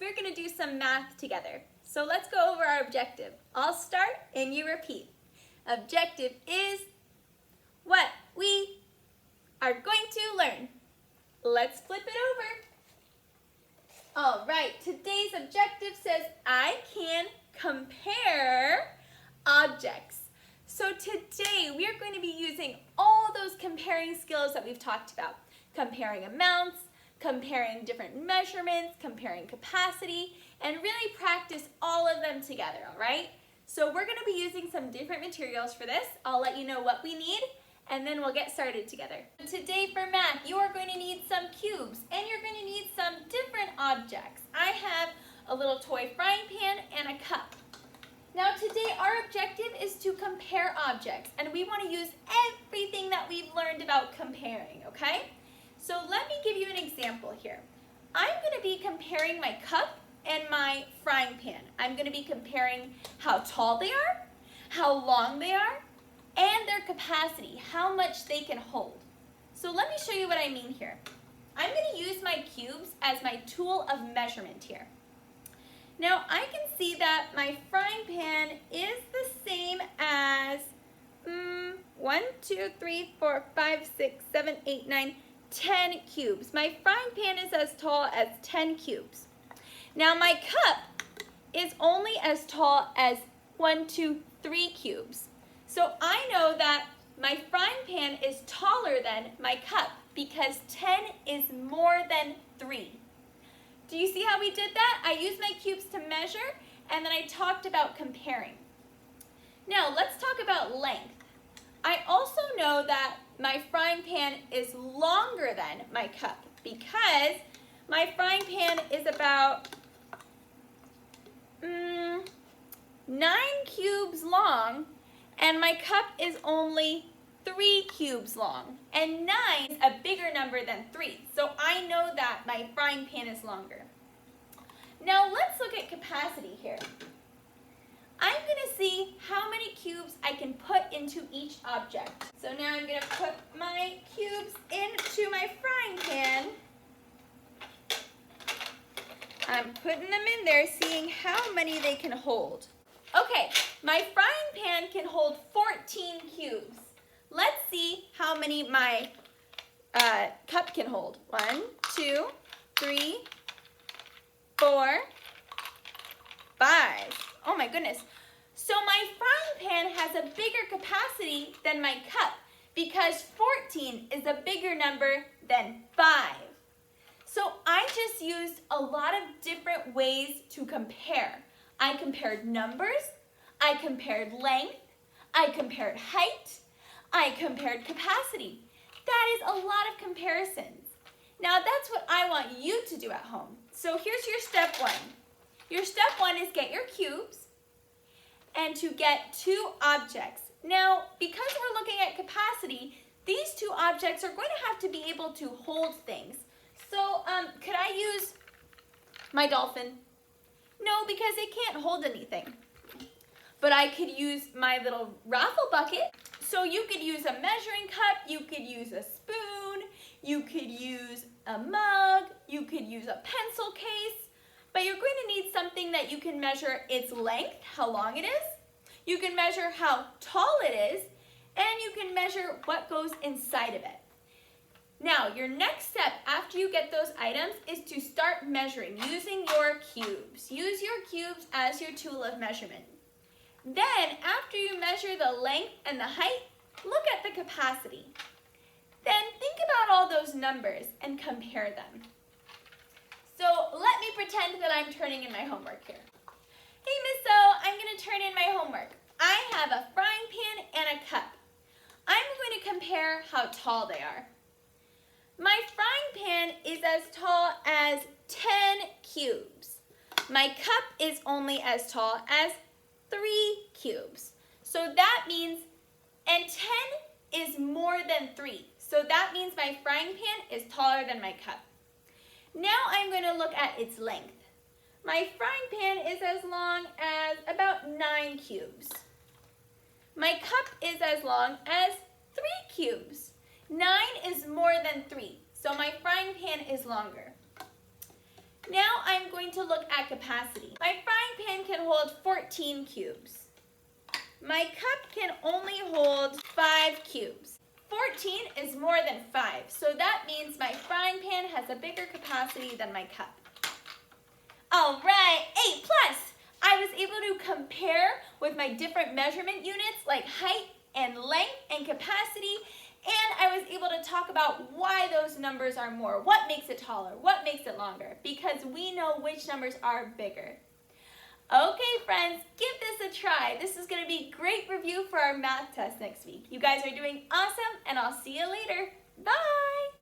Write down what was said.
we're going to do some math together. So let's go over our objective. I'll start and you repeat. Objective is what we are going to learn. Let's flip it over. All right, today's objective says I can compare objects. So today we are going to be using all those comparing skills that we've talked about. Comparing amounts, comparing different measurements, comparing capacity, and really practice all of them together, all right? So we're going to be using some different materials for this. I'll let you know what we need, and then we'll get started together. Today for math, you are going to need some cubes, and you're going to need some different objects. I have a little toy frying pan and a cup. Now today our objective is to compare objects, and we want to use everything that we've learned about comparing, okay? So let me give you an example here. I'm going to be comparing my cup and my frying pan. I'm going to be comparing how tall they are, how long they are, and their capacity, how much they can hold. So let me show you what I mean here. I'm going to use my cubes as my tool of measurement here. Now I can see that my frying pan is the same as 1, 2, 3, 4, 5, 6, 7, 8, 9, 10 cubes. My frying pan is as tall as 10 cubes. Now my cup is only as tall as 1, 2, 3 cubes. So I know that my frying pan is taller than my cup because 10 is more than 3. Do you see how we did that? I used my cubes to measure, and then I talked about comparing. Now let's talk about length. I also know that my frying pan is longer than my cup because my frying pan is about 9 cubes long, and my cup is only 3 cubes long. And 9 is a bigger number than 3, so I know that my frying pan is longer. Now let's look at capacity here. I'm going to see how many cubes I can put into each object. So now I'm going to put my cubes into my frying pan. I'm putting them in there, seeing how many they can hold. Okay, my frying pan can hold 14 cubes. Let's see how many my cup can hold. 1, 2, 3, 4, 5. Oh my goodness. So my frying pan has a bigger capacity than my cup because 14 is a bigger number than 5. So I just used a lot of different ways to compare. I compared numbers, I compared length, I compared height, I compared capacity. That is a lot of comparisons. Now that's what I want you to do at home. So here's your step 1. Your step 1 is get your cubes and to get 2 objects. Now, because we're looking at capacity, these 2 objects are going to have to be able to hold things. So could I use my dolphin? No, because it can't hold anything. But I could use my little raffle bucket. So you could use a measuring cup, you could use a spoon, you could use a mug, you could use a pencil case, but you're going to need something that you can measure its length, how long it is, you can measure how tall it is, and you can measure what goes inside of it. Now, your next step after you get those items is to start measuring using your cubes. Use your cubes as your tool of measurement. Then, after you measure the length and the height, look at the capacity. Then think about all those numbers and compare them. So let me pretend that I'm turning in my homework here. Hey, Miss O, I'm going to turn in my homework. I have a frying pan and a cup. I'm going to compare how tall they are. My frying pan is as tall as 10 cubes. My cup is only as tall as 3 cubes. So that means, and 10 is more than 3. So that means my frying pan is taller than my cup. Now I'm going to look at its length. My frying pan is as long as about 9 cubes. My cup is as long as 3 cubes. 9 is more than 3, so my frying pan is longer. Now I'm going to look at capacity. My frying pan can hold 14 cubes. My cup can only hold 5 cubes. 14 is more than 5, so that means my frying pan has a bigger capacity than my cup. All right, 8 plus. I was able to compare with my different measurement units like height and length and capacity, and I was able to talk about why those numbers are more, what makes it taller, what makes it longer, because we know which numbers are bigger. Okay, friends, give this a try. This is going to be great review for our math test next week. You guys are doing awesome, and I'll see you later. Bye!